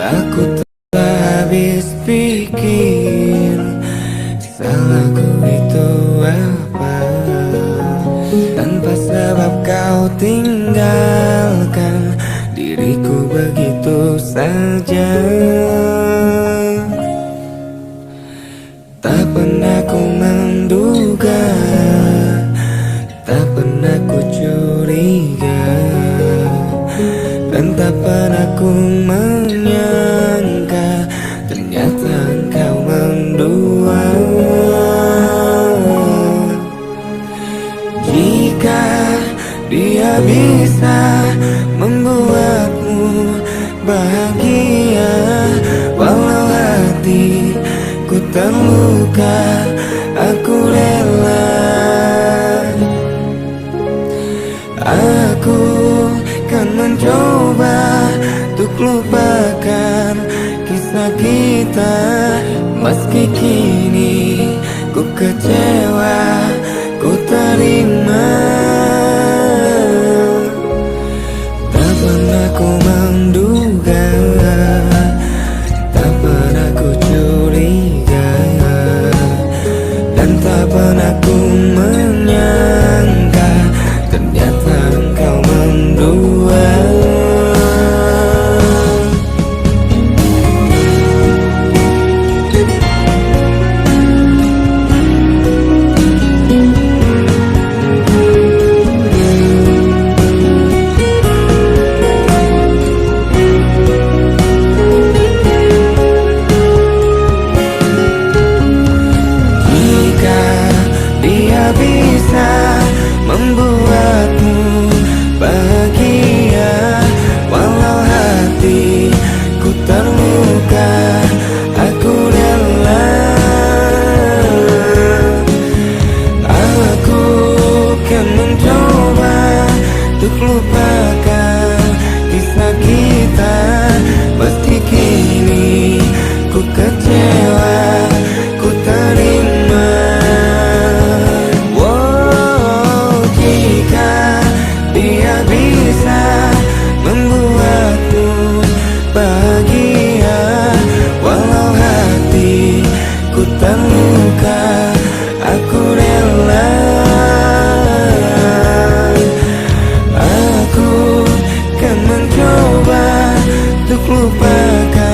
Aku telah habis pikir salahku itu apa. Tanpa sebab kau tinggalkan diriku begitu saja. Tak pernah ku menduga, tak pernah ku curiga, dan tak pernah ku menyangka ternyata engkau mendua. Jika dia bisa membuatmu bahagia, walau hatiku terluka, aku rela. Aku kan mencoba untuk lupakan kisah kita, meski kini ku kecewa, ku terima. Tak pernah ku menduga, tak pernah ku curiga, dan tak pernah ku menyangka ternyata engkau mendua. Bisa membuatmu bahagia, walau hatiku terluka, aku rela. Aku kan mencoba untuk lupakan kisah kita, meski kini ku kecewa, ku terima. Bisa membuatmu bahagia, walau hatiku terluka, aku rela. Aku kan mencoba untuk lupakan